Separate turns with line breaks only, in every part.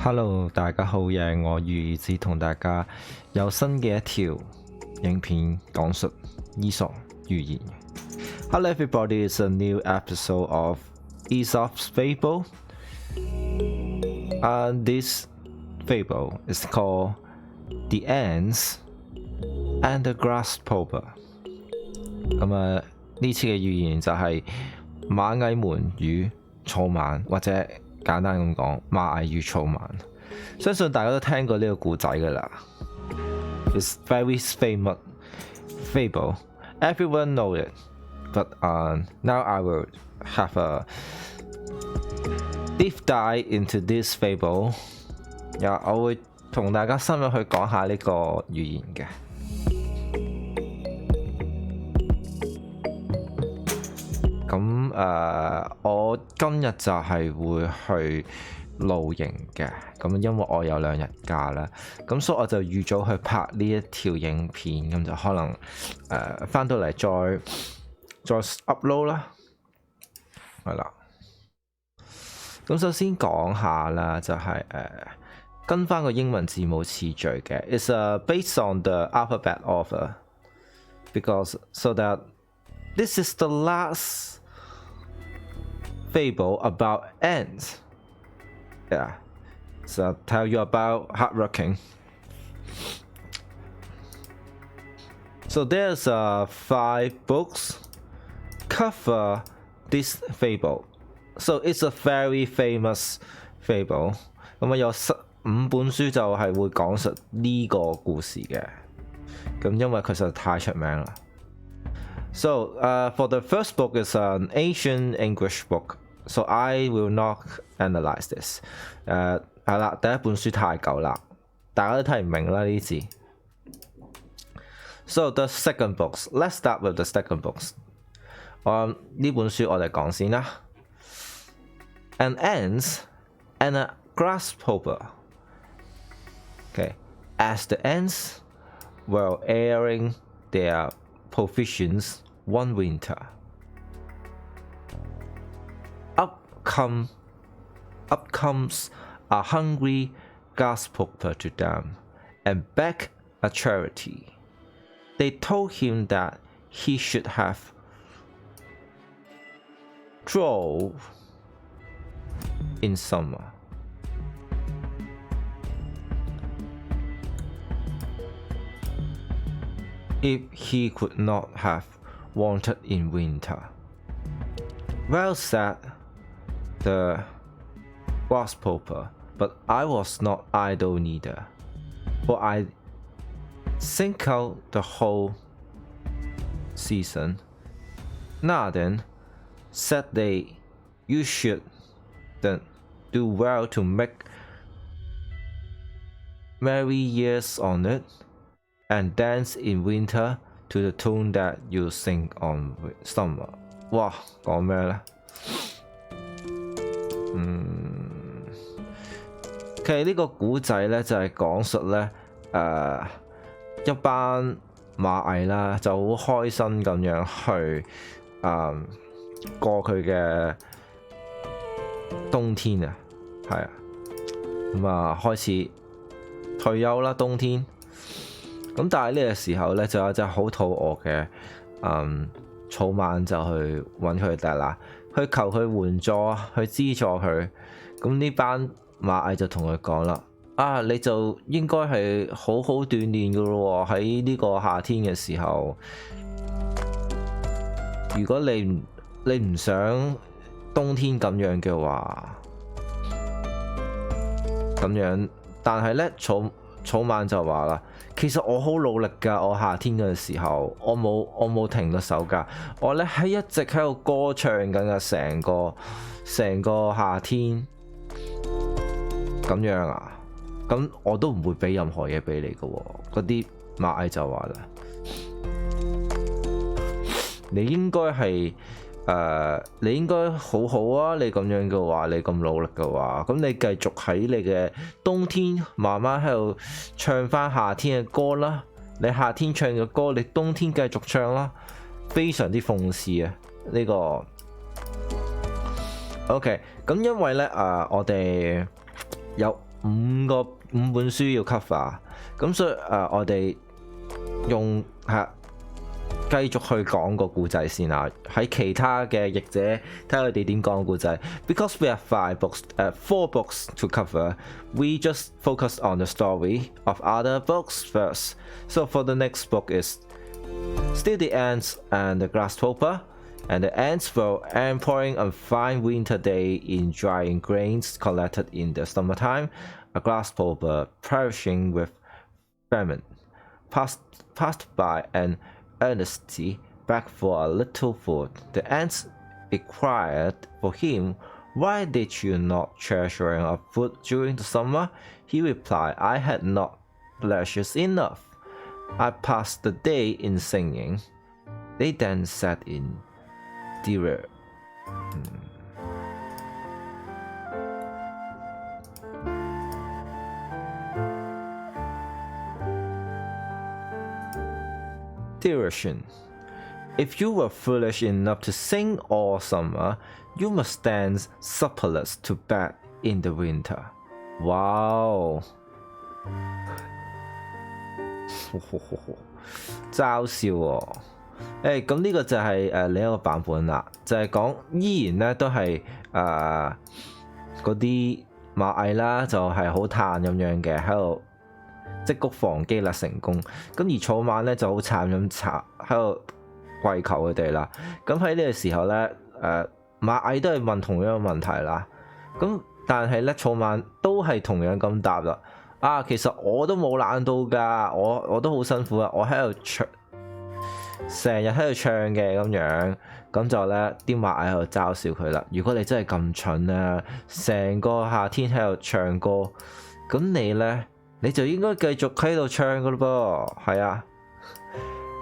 Hello，大家好嘢，我如子同大家有新嘅一條影片講述伊索寓言。Hello everybody, it's a new episode of Aesop's Fable. And this fable is called The Ants and the Grasshopper. 呢次嘅寓言就係螞蟻們與草蜢，或者簡單咁講，螞蟻與草蜢。相信大家都聽過呢個故仔㗎啦。It's very famous fable. Everyone know it. But now I will have a deep dive into this fable. 我會同大家深入去講下呢個寓言嘅。我今日就係會去露營嘅，咁因為我有2日假啦，咁所以我就預早去拍呢一條影片，咁就可能返到嚟再 upload 啦，係啦。咁首先講下啦，就係跟翻個英文字母次序嘅 ，it's based on the alphabet order because so that this is the last fable about ants. Yeah, so tell you about hardworking. So there's 5 books cover this fable. So it's a very famous fable. 咁有5本書就係會講述呢個故事嘅。咁因為佢實在太出名啦。So for the first book is an ancient English book. So I will not analyze this. 係啦，第一本書太舊啦，大家都睇唔明啦呢啲字。So the second books, let's start with the second books. 呢本書我哋講先啦。An ant and a grasshopper. Okay, as the ants were airing their provisions one winter, up comes a hungry grasshopper to them and begged a charity. They told him that he should have drove in summer. If he could not have wanted in winter. Well said, the grasshopper, but I was not idle neither, for I think out the whole season. Now then, said they, you should then do well to make merry years on it, and dance in winter to the tune that you sing on summer. 哇，講咩呢？其實呢個古仔呢，就係講述呢一班螞蟻啦，就好開心咁樣去過佢嘅冬天啊，係啊，咁開始退休啦，冬天。咁但係呢個時候咧，就有隻好肚餓嘅草蜢就去揾佢哋啦，去求佢援助，去資助佢。咁呢班螞蟻就同佢講啦，你就應該係好好鍛鍊㗎咯喎，喺呢個夏天嘅時候，如果你唔想冬天咁樣嘅話，咁樣，但係咧草蜢就話啦，其實我好努力㗎，我夏天嘅時候，我冇停過手㗎，我咧係一直喺度歌唱緊㗎，成個夏天咁樣啊，咁我都唔會俾任何嘢俾你㗎喎。嗰啲螞蟻就話啦，你應該係你應該好好啊！你咁樣嘅話，你咁努力嘅話，咁你繼續喺你嘅冬天慢慢喺度唱翻夏天嘅歌啦。你夏天唱嘅歌，你冬天繼續唱啦。非常之諷刺啊！呢個 OK， 咁因為咧我哋有五本書要 cover， 咁所以我哋用繼續去講個故仔先啦。喺其他嘅譯者睇下佢哋點講故仔。Because we have 4 books to cover, we just focus on the story of other books first. So for the next book is Still the Ants and the Grasshopper. And the ants were employing a fine winter day in drying grains collected in the summertime. A grasshopper, perishing with famine, passed by and earnestly begged for a little food. The ants inquired for him, "Why did you not treasure up food during the summer?" He replied, "I had not pleasures enough. I passed the day in singing." They then sat in Røde. Direction. If you were foolish enough to sing all summer, you must stand supperless to bed in the winter. Wow! 嘲笑喎！咁呢個就係另一個版本啦，就係講依然咧都係嗰啲螞蟻啦，就係好嘆咁樣嘅喺度積谷防饑啦，成功。咁而草蜢咧就好慘咁喺度跪求佢哋啦。咁喺呢個時候咧螞蟻都係問同樣嘅問題啦。咁但係咧草蜢都係同樣咁答啦。其實我都冇懶到㗎，我都好辛苦啊，我喺度唱。成日喺度唱嘅咁樣，咁就咧啲螞蟻喺度嘲笑佢啦。如果你真係咁蠢啊，成個夏天喺度唱歌，咁你就應該繼續喺度唱噶咯噃。係啊，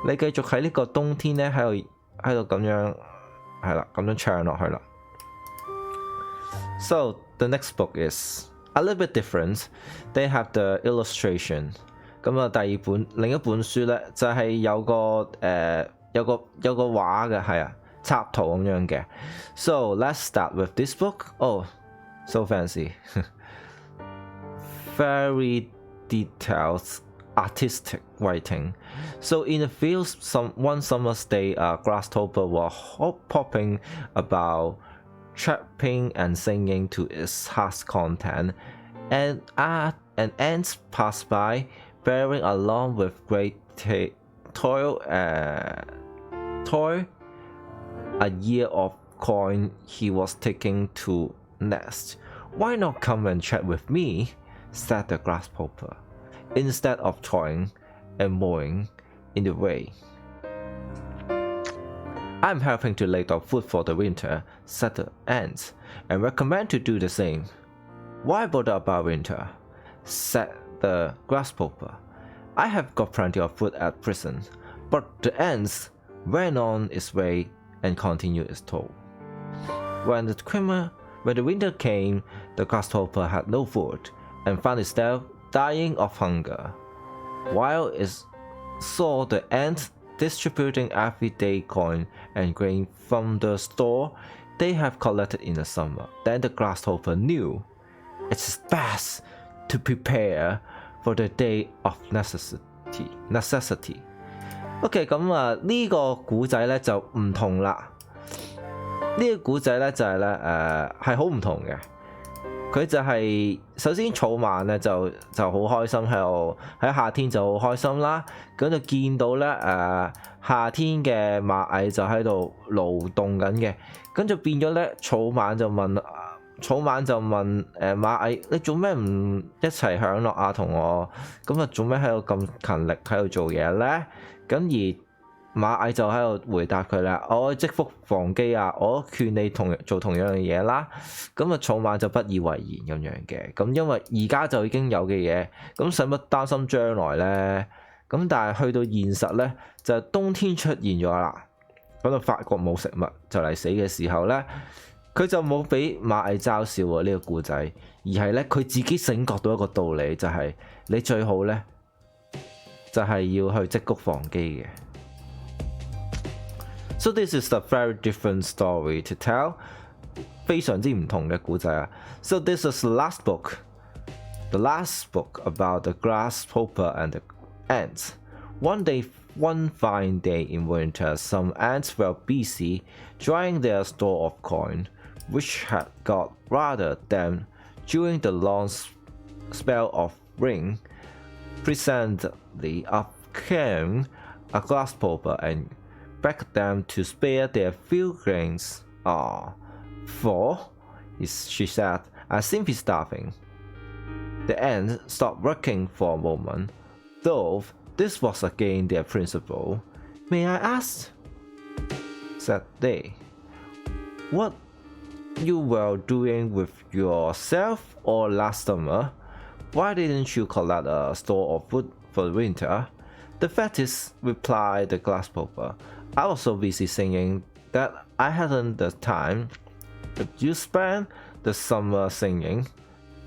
你繼續喺呢個冬天咧喺度咁樣係啦，咁樣唱落去啦。So the next book is a little bit different. They have the illustration. 咁啊，另一本書咧就係有個畫嘅，係啊，插圖咁樣嘅。So let's start with this book. Oh, so fancy. Very detailed artistic writing. So in the fields, one summer's day, a grasshopper was popping about, chirping and singing to its heart's content, and ants passed by, bearing along with great toil a year of coin he was taking to nest. "Why not come and chat with me?" said the grasshopper, "instead of toiling and mowing in the way." "I'm helping to lay out food for the winter," said the ant, "and recommend to do the same." "Why bother about winter?" said the grasshopper. "I have got plenty of food at present." But the ants went on its way and continued its toil. When the winter came, the grasshopper had no food and found itself dying of hunger. While it saw the ants distributing everyday coin and grain from the store they have collected in the summer, then the grasshopper knew it is best to prepare for the day of necessity. OK， 咁呢個古仔咧就唔同啦。呢個古仔咧就係係好唔同嘅。佢就係首先草蜢咧就好開心喺夏天就好開心啦。咁就見到咧夏天嘅螞蟻就喺度勞動緊嘅，咁就變咗咧草蜢就問螞蟻：你做咩唔一齊享樂啊？同我咁做咩喺度咁勤力喺度做嘢咧？咁而螞蟻就喺度回答佢啦：我積福防饑啊！我勸你做同樣嘅嘢啦。咁草蜢就不以為然咁樣嘅。咁因為而家就已經有嘅嘢，咁使乜擔心將來咧？咁但係去到現實咧，就冬天出現咗啦。咁就發覺冇食物就嚟死嘅時候咧，佢就冇俾螞蟻嘲笑喎呢個故仔，而係咧佢自己醒覺到一個道理，就係你最好咧就係要去積谷防饑嘅。So this is a very different story to tell， 非常之唔同嘅故仔啊。So this is the last book， the last book about the grasshopper and the ants. One fine day in winter, some ants were busy drying their store of corn, which had got rather damp during the long spell of rain. Presently up came a grasshopper and begged them to spare their few grains. For, she said, I seem to be starving. The ants stopped working for a moment, though this was again their principle. May I ask, said they, what you were doing with yourself all last summer? Why didn't you collect a store of food for the winter? The fact is, replied the grasshopper, I was so busy singing that I hadn't the time. If you spend the summer singing,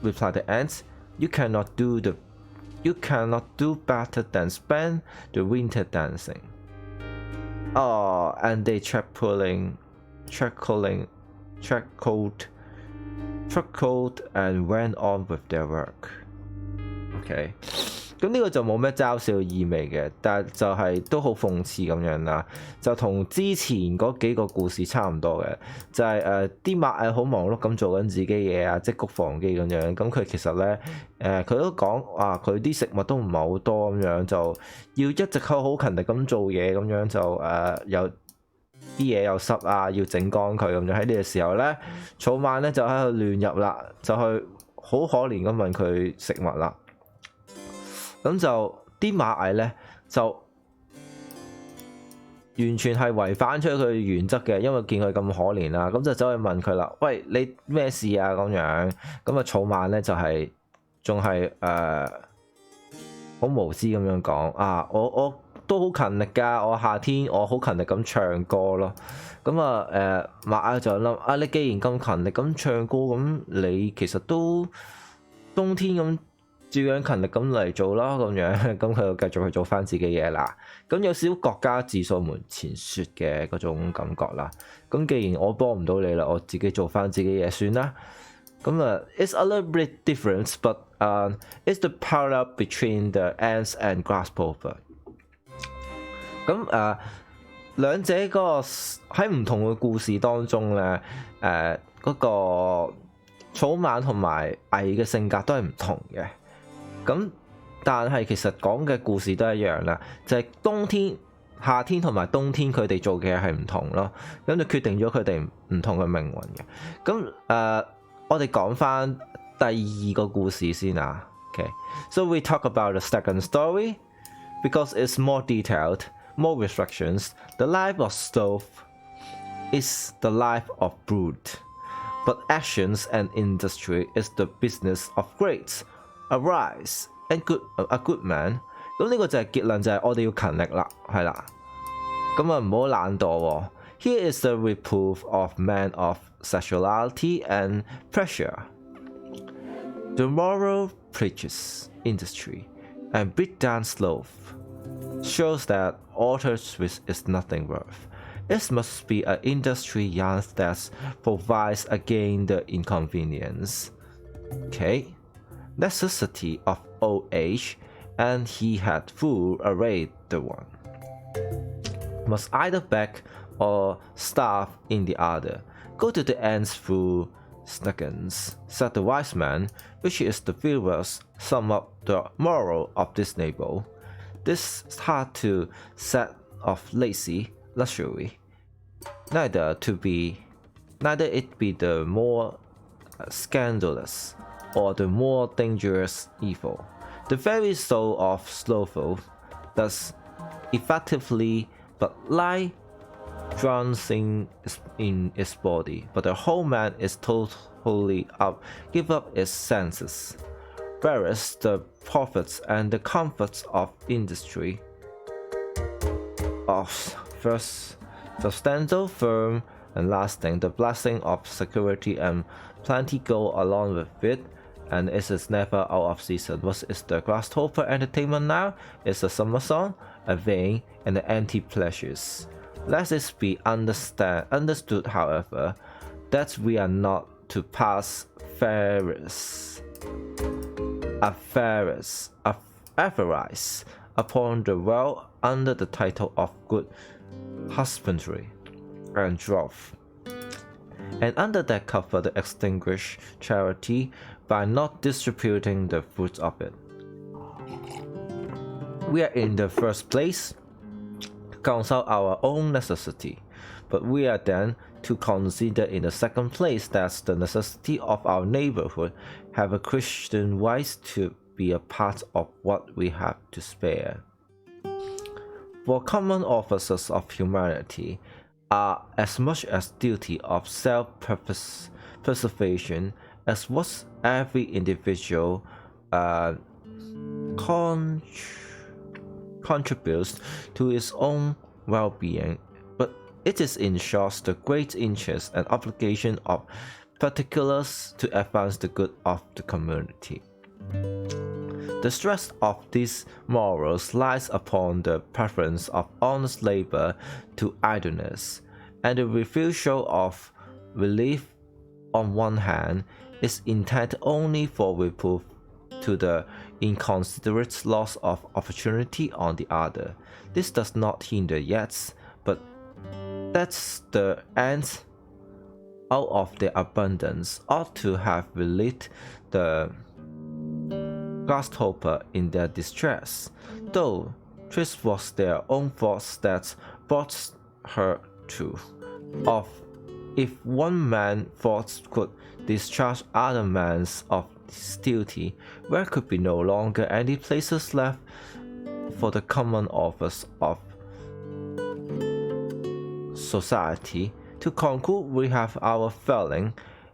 replied the ants, you cannot do better than spend the winter dancing. And they chuckled and went on with their work. OK， 咁呢個就冇咩嘲笑意味嘅，但係就係都好諷刺咁樣啦，就同之前嗰幾個故事差唔多嘅，就係啲螞蟻好忙碌咁做緊自己嘢啊，積穀防饑咁樣，咁佢其實咧佢都講佢啲食物都唔係好多咁樣，就要一直好勤力咁做嘢咁樣，就有啲嘢又濕啊，要整乾佢咁樣。喺呢個時候咧，草蜢咧就喺度亂入啦，就去好可憐咁問佢食物啦。咁就啲螞蟻咧就完全係違反咗佢原則嘅，因為見佢咁可憐啦，咁就走去問佢啦，喂，你咩事啊咁樣？咁草蜢咧就係仲係好無知咁樣講我都好勤力㗎，我夏天我好勤力咁唱歌咯。咁螞蟻就諗你既然咁勤力咁唱歌，咁你其實都冬天咁照樣勤力咁嚟做啦，咁樣咁佢就繼續去做翻自己嘢啦。咁有少少國家自掃門前雪嘅嗰種感覺啦。咁既然我幫唔到你啦，我自己做翻自己嘢算啦。咁it's a little bit different, but it's the parallel between the ants and grasshopper。咁兩者嗰個喺唔同嘅故事當中咧，嗰個草蜢同埋蟻嘅性格都係唔同嘅。咁但係其實講嘅故事都一樣啦，就係夏天同埋冬天佢哋做嘅嘢係唔同咯，咁就決定咗佢哋唔同嘅命運嘅。咁我哋講翻第二個故事先啊。Okay, so we talk about the second story because it's more detailed, more restrictions. The life of Sloth is the life of brute, but actions and industry is the business of greats.Arise and a good man， 咁呢個就係結論，就係我哋要勤力啦，係啦，咁唔好懶惰喎。Here is the reproof of man of sexuality and pressure. The moral preaches industry and beat down sloth, shows that author's wit is nothing worth. It must be an industry that provides against the inconvenience. Okay.Necessity of old age, and he had full array the one. Must either beg or starve in the other. Go to the ends through snuggins, said the wise man, which is the viewers sum up the moral of this neighbor. This is hard to set of lazy luxury, neither it be the more scandalous or the more dangerous evil. The very soul of slothful does effectively but lie drowning in its body, but the whole man is totally give up its senses. Whereas the profits and the comforts of industry of first substantial, firm, and lasting, the blessing of security and plenty go along with it, and it is never out of season. What is the grasshopper entertainment now? It's a summer song, a vain and empty pleasures. Let it be understood, however, that we are not to pass Fables. avarice upon the world under the title of good husbandry and drought, and under that cover to extinguish charity by not distributing the fruits of it. We are in the first place to consult our own necessity, but we are then to consider in the second place that the necessity of our neighborhood have a Christian right to be a part of what we have to spare. For common offices of humanity are as much as duty of self-preservation as what every individual contributes to his own well-being, but it is in short the great interest and obligation of particulars to advance the good of the community. The stress of these morals lies upon the preference of honest labor to idleness, and the refusal of relief on one hand is intended only for reproof to the inconsiderate loss of opportunity on the other. This does not hinder yet, but that's the end out of their abundance ought to have relieved the Grasshopper in their distress, though 'twas was their own faults that brought her to. Of if one man's faults could discharge other man's of his duty, where could be no longer any places left for the common office of society. To conclude, we have our failing,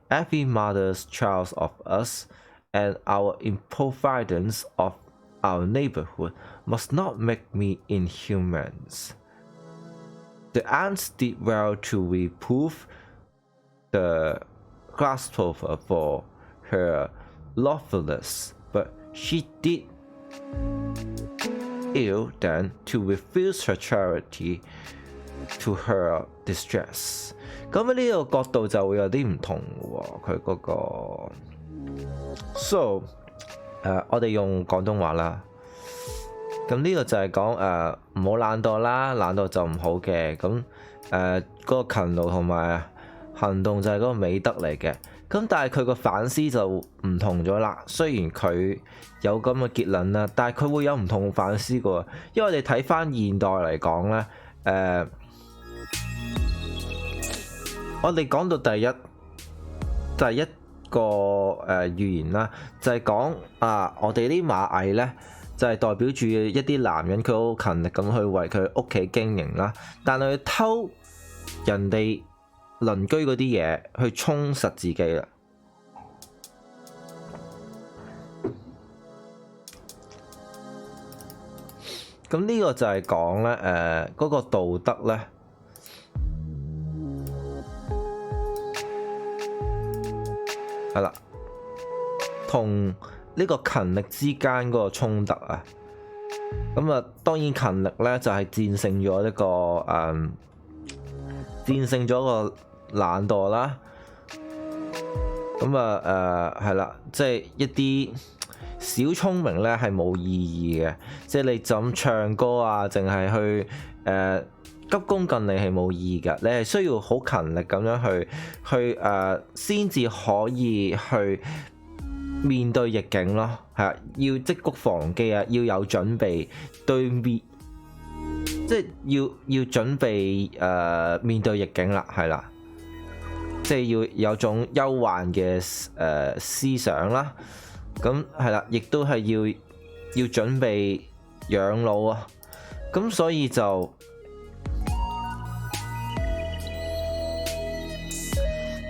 every mother's child of us, and our improvidence of our neighborhood must not make me inhuman. The ants did well to reprove the Grasshopper for her lawfulness, but she did ill then to refuse her charity to her distress. 咁呢個角度就會有啲唔同喎，佢嗰個。So，我哋用廣東話啦。咁呢個就係講唔好懶惰啦，懶惰就唔好嘅。咁嗰個勤勞同埋行動就係嗰個美德嚟嘅。咁但係佢個反思就唔同咗啦。雖然佢有咁嘅結論啦，但係佢會有唔同反思嘅喎。因為我哋睇翻現代嚟講咧，我哋講到第一個寓言啦，就係講我哋啲螞蟻咧，就係代表住一啲男人佢好勤力咁去為佢屋企經營啦，但係佢偷人哋鄰居嗰啲嘢去充實自己啦。咁呢個就係講咧嗰個道德咧。係啦，同呢個勤力之間嗰個衝突啊，咁啊當然勤力咧就係戰勝咗一個戰勝咗個懶惰啦，咁係啦，即係一啲小聰明咧係冇意義嘅，即係你就咁唱歌啊，淨係去急功近利係冇意義㗎，你係需要好勤力咁樣去先至可以去面對逆境咯，係啊，要積谷防饑啊，要有準備對面，即係要準備面對逆境啦，係啦，即係要有種憂患嘅思想啦，咁係啦，亦都係要準備養老啊，咁所以就。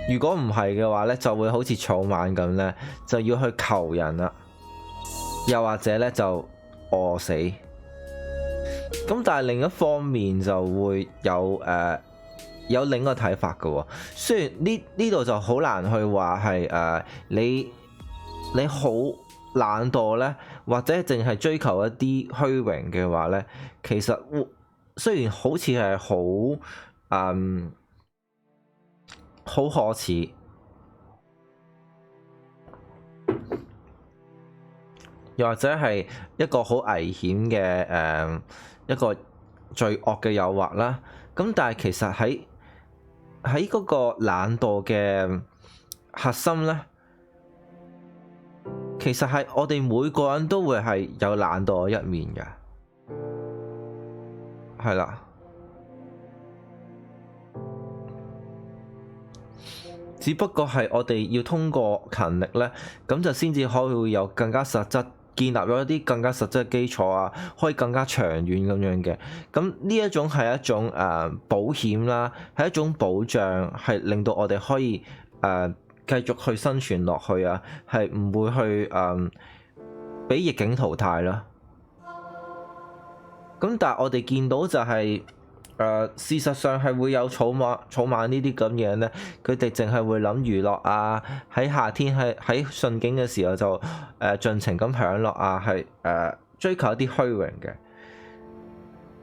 如果唔係嘅話咧，就會好似草蜢咁咧，就要去求人啦，又或者咧就餓死。咁但係另一方面就會有另一個睇法嘅喎。雖然呢度就好難去話係你好懶惰咧，或者淨係追求一啲虛榮嘅話咧，其實雖然好似係好可恥，又或者係一個好危險嘅一個罪惡嘅誘惑啦。咁但係其實喺嗰個懶惰嘅核心呢，其實係我哋每個人都會係有懶惰嘅一面嘅，係啦。只不過係我哋要通過勤力呢，咁就先至可以會有更加實質，建立咗一啲更加實質嘅基礎啊，可以更加長遠咁樣嘅。咁呢一種係一種保險啦，係一種保障，係令到我哋可以繼續去生存落去啊，係唔會去俾逆境淘汰啦。咁但係我哋見到就係事實上係會有草蜢呢啲咁嘢咧，佢哋淨係會諗娛樂啊，喺夏天喺順境嘅時候就盡情咁享樂啊，係追求一啲虛榮嘅。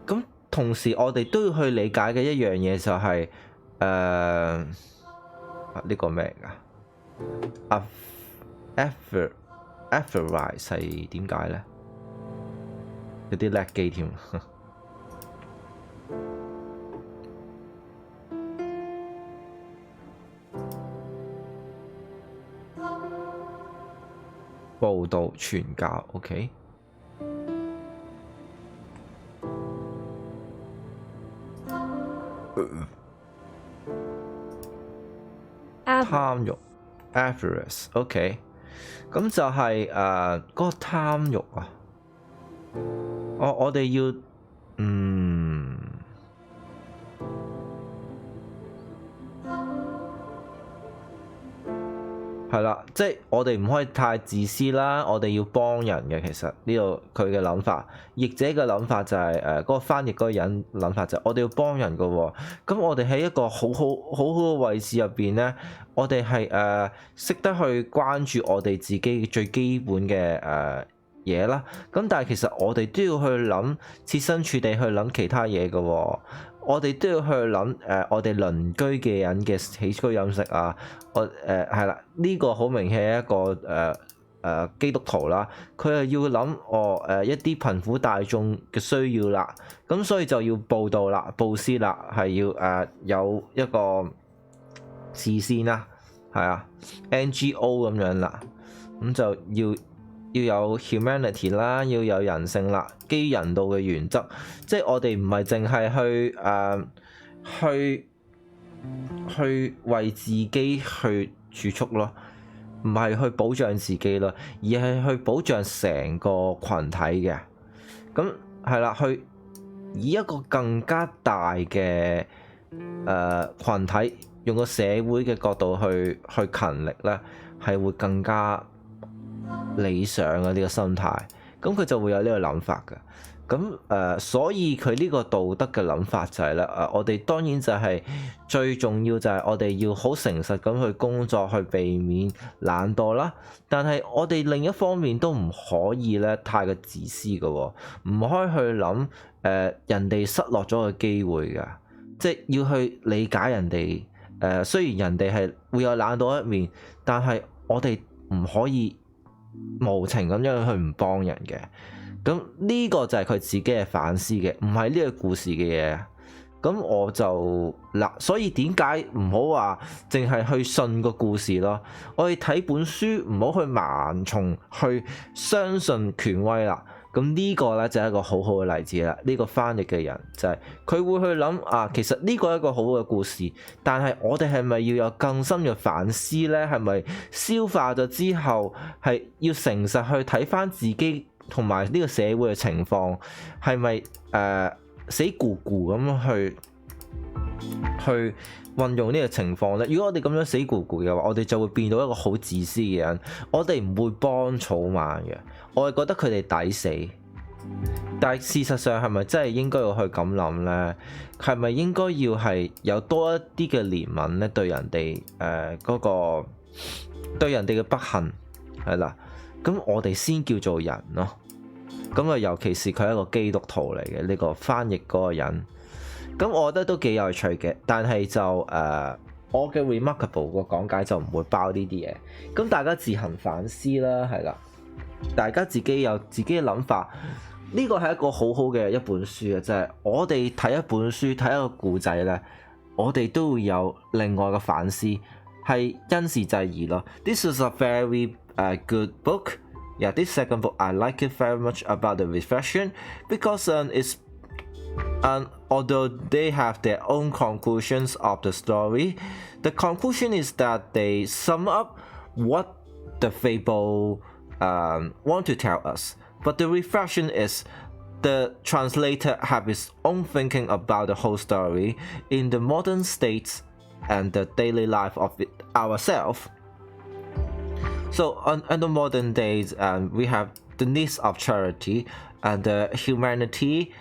咁同時我哋都要去理解嘅一樣嘢就係呢個咩㗎？Fables 係點解咧？有啲叻機添。報道傳教 ，OK。貪慾 ，avarice，OK。咁就係嗰個貪慾啊。我哋要係啦，即係我哋唔可以太自私啦，我哋要幫人嘅。其實呢度佢嘅諗法，譯者嘅諗法就係嗰個翻譯嗰個人諗法就係我哋要幫人嘅喎。咁我哋喺一個好好嘅位置入邊咧，我哋係識得去關注我哋自己最基本嘅嘢啦。咁但係其實我哋都要去諗，設身處地去諗其他嘢嘅喎。我哋都要去諗我哋鄰居嘅人嘅起居飲食啊，係啦，呢個好明顯係一個基督徒啦，佢係要諗一啲貧苦大眾嘅需要啦，咁所以就要佈道啦、佈施啦，係要有一個慈善啦，係啊 NGO 咁樣啦，咁就要有 humanity 啦，要有人性啦，基於人道嘅原則，即係我哋唔係淨係去為自己去儲蓄咯，唔係去保障自己咯，而係去保障成個群體嘅。咁係啦，去以一個更加大嘅群體，用個社會嘅角度去勤力咧，係會更加理想嘅呢個心態，咁佢就會有呢個諗法嘅。咁所以佢呢個道德嘅諗法就係咧，我哋當然就係最重要就係我哋要好誠實咁去工作，去避免懶惰啦。但係我哋另一方面都唔可以咧太過自私嘅，唔可以去諗人哋失落咗嘅機會㗎，即係要去理解人哋。雖然人哋係會有懶惰一面，但係我哋唔可以無情咁樣去唔幫人嘅。咁呢個就係佢自己嘅反思嘅，唔係呢個故事嘅嘢。咁我就嗱，所以點解唔好話淨係去信個故事咯？我哋睇本書唔好去盲從去相信權威啦。咁呢個咧就係一個好好嘅例子啦。呢個翻譯嘅人就係佢會去諗其實呢個係一個好嘅故事，但係我哋係咪要有更深嘅反思呢？係咪消化咗之後係要誠實去睇翻自己同埋呢個社會嘅情況，係咪死咕咕咁去運用呢個情況呢？如果我哋咁樣死咕咕嘅話，我哋就會變到一個好自私嘅人。我哋唔會幫草蜢嘅，我係覺得佢哋抵死。但係事實上係咪真係應該要去咁諗呢？係咪應該要係有多一啲嘅憐憫呢？對人哋對人哋嘅不幸係啦，咁我哋先叫做人咯。咁尤其是佢係一個基督徒嚟嘅呢個翻譯嗰個人，咁我覺得都幾有趣嘅。但係就我嘅 remarkable 個講解就唔會包呢啲嘢，咁大家自行反思啦，係啦。大家自己有自己嘅諗法。呢個係一個好好嘅一本書啊！就係我哋睇一本書睇一個故仔咧，我哋都會有另外嘅反思，係因時制宜咯。This is a very good book. Yeah, this second book I like it very much about the reflection because it's although they have their own conclusions of the story, the conclusion is that they sum up what the fable want to tell us. But the reflection is the translator have his own thinking about the whole story in the modern states and the daily life of it ourselves. So in the modern days, we have the needs of charity and humanity.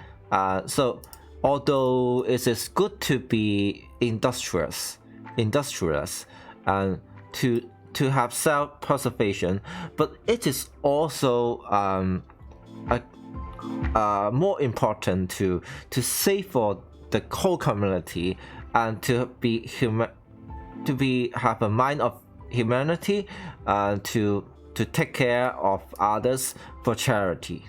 So although it is good to be industrious and to have self-preservation, but it is also more important to save for the whole community and to have a mind of humanity to take care of others for charity.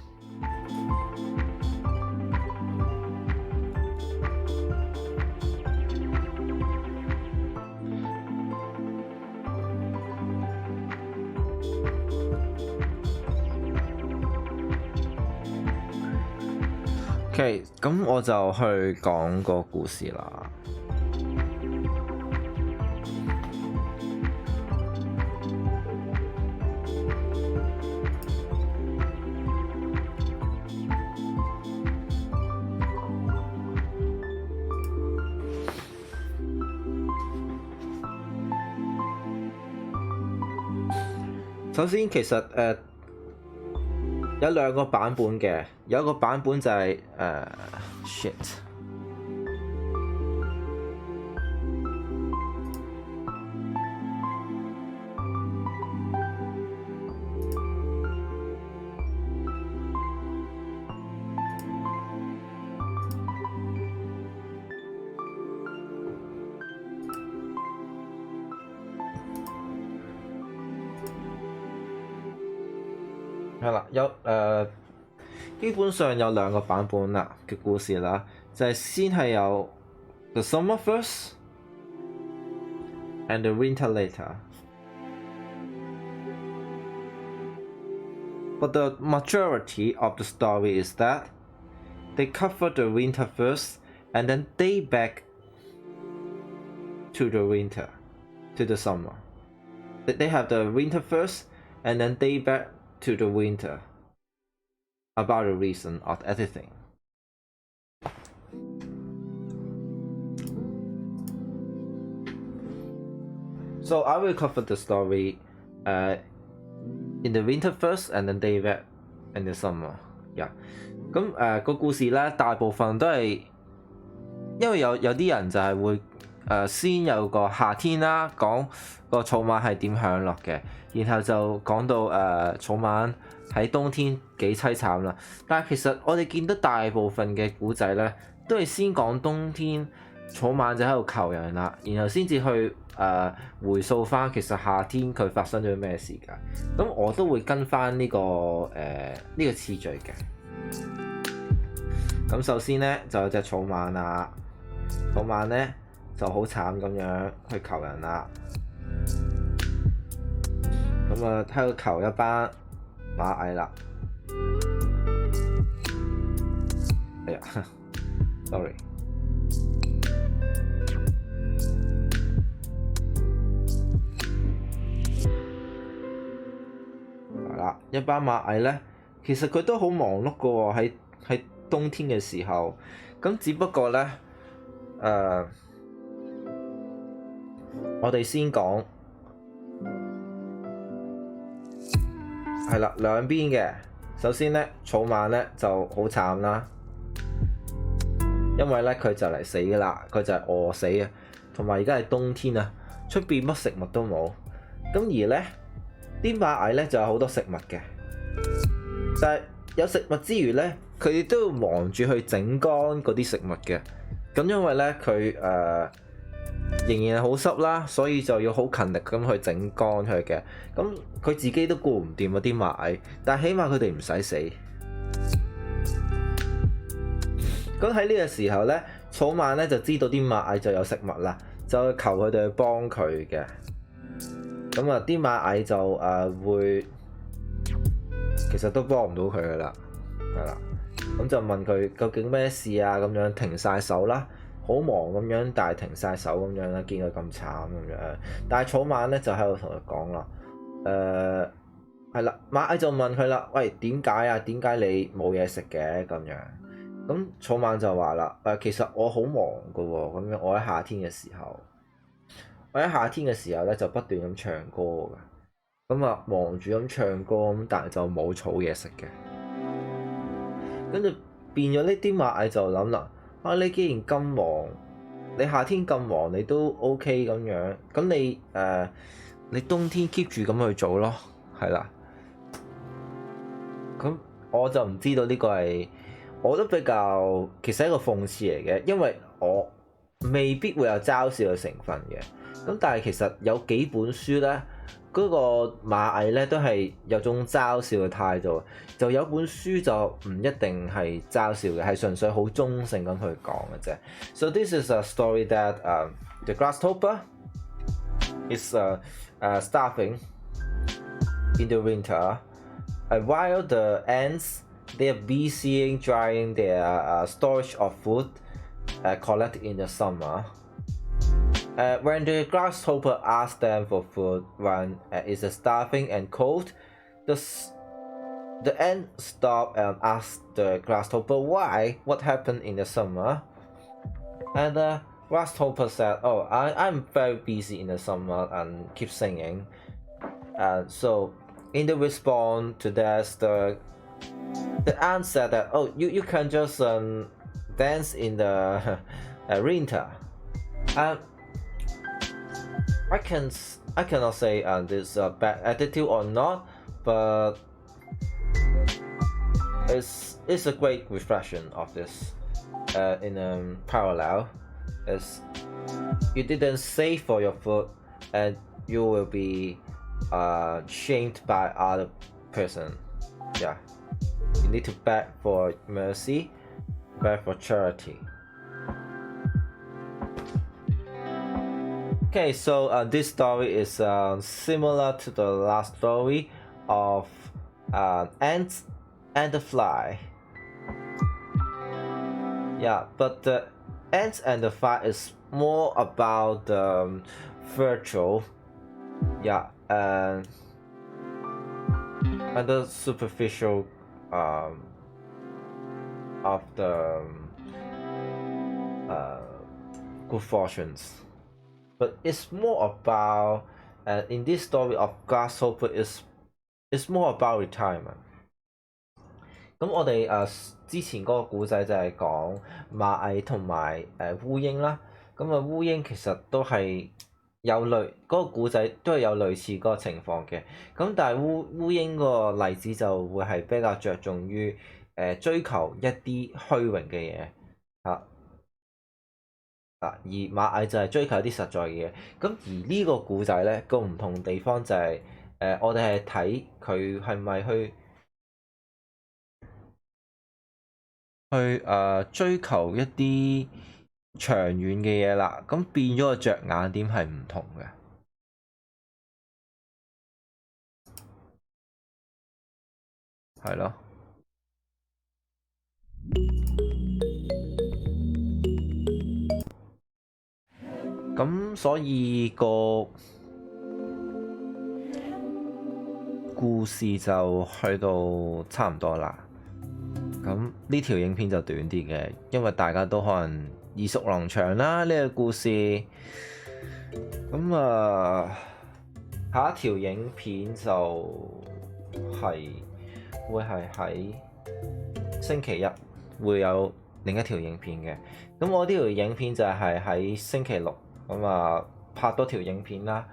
OK， 咁我就去講個故事啦。首先，其實有兩個版本嘅，有一個版本就係shit。係啦，基本上有兩個版本啦嘅故事啦，就係先係有 the summer first and the winter later. But the majority of the story is that they cover the winter first and then they back to the winter, to the summer. They have the winter first and then they back to the winter about the reason of everything. So I will cover the story in the winter first and then they back in the summer. Yeah. 咁個故事咧，大部分都係因為有啲人就係會先有個夏天啦，講個草蜢係點享樂嘅，然後就講到草蜢喺冬天幾凄慘啦。但係其實我哋見到大部分嘅古仔咧，都係先講冬天草蜢就喺度求人啦，然後先至去回溯翻其實夏天佢發生咗咩事㗎。咁我都會跟翻呢個次序嘅。咁首先咧就有隻草蜢啦，草蜢咧就好慘咁樣去求人啦。咁啊喺度求一班螞蟻啦。哎呀 ，sorry。係啦，一班螞蟻咧，其實佢都好忙碌噶喎，喺冬天嘅時候。咁只不過咧，我哋先講係啦，兩邊嘅。首先咧，草蜢咧就好慘啦，因為咧佢就嚟死㗎啦，佢就係餓死啊，同埋而家係冬天啊，出邊乜食物都冇。咁而咧啲螞蟻咧就有好多食物嘅，但係有食物之餘咧，佢哋都要忙住去整乾嗰啲食物嘅。咁因為咧佢仍然係好濕啦，所以就要好勤力咁去整乾佢嘅。咁佢自己都顧唔掂嗰啲螞蟻，但係起碼佢哋唔使死。咁喺呢個時候呢，草蜢呢就知道啲螞蟻就有食物啦，就求佢哋去幫佢嘅。咁啊，啲螞蟻就會其實都幫唔到佢噶啦，係啦。咁就問佢究竟咩事啊？咁樣停晒手啦，好忙咁樣，但係停晒手咁樣啦，見佢咁慘咁樣。但係草蜢呢就喺度同佢講啦，係啦，螞蟻就問佢啦，喂，點解啊？點解你冇嘢食嘅咁樣？咁草蜢就話啦，其實我好忙噶喎，咁樣我喺夏天嘅時候咧就不斷咁唱歌噶，咁啊忙住咁唱歌咁，但係就冇草嘢食嘅。跟住變咗呢啲螞蟻就諗啦，你既然咁忙，你夏天咁忙你都 OK 咁樣，咁你冬天 keep 住咁去做咯，係啦。咁我就唔知道呢個係。我都比較其實係一個諷刺嚟嘅，因為我未必會有嘲笑嘅成分嘅。咁但係其實有幾本書呢，嗰個螞蟻呢都係有種嘲笑嘅態度。就有本書就唔一定係嘲笑嘅，係純粹好中性咁去講嘅啫。So this is a story that the grasshopper is starving in the winter, while the ants.They are busy drying their storage of food collected in the summer. When the grasshopper asks them for food when it's starving and cold, the ant stop and ask the grasshopper why, what happened in the summer. And the grasshopper said, "Oh, I'm very busy in the summer," and keep singing. So in the response to that, the ant said that, "Oh, you can just dance in the winter." I cannot say this a bad attitude or not, but it's a great reflection of this. In a parallel, is you didn't save for your food, and you will be shamed by other person. Yeah. You need to beg for mercy, beg for charity. Okay, so this story is similar to the last story of ants and the fly. Yeah, but the ants and the fly is more about the virtual, yeah, and the superficial of the good fortunes, but it's more about in this story of Grasshopper is more about retirement. 咁我哋之前嗰個故仔就係講螞蟻同埋烏蠅啦。咁烏蠅其實都係有嗰個故仔都係有類似嗰個情況嘅。咁但係烏蠅個例子就會係比較着重於追求一啲虛榮嘅嘢而螞蟻就係追求一啲實在嘅嘢。咁而呢個故仔咧個唔同地方就係我哋係睇佢係咪去追求一啲長遠嘅嘢啦。咁變咗個着眼點係唔同嘅，係咯。咁所以個故事就去到差唔多啦。咁呢條影片就短啲嘅，因為大家都可能耳熟能詳啦呢個故事。咁下一條影片就會係喺星期一會有另一條影片嘅。咁我呢條影片就係喺星期六拍多條影片啦。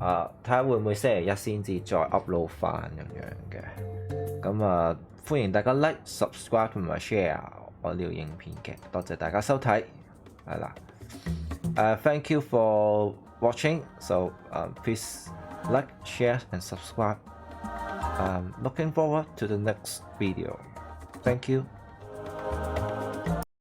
睇下會唔會星期一先至再 upload 翻咁樣嘅。咁歡迎大家 like、subscribe 同埋 share 我呢條影片嘅，多謝大家收睇，係啦。Thank you for watching. So please like, share, and subscribe. Looking forward to the next video. Thank you.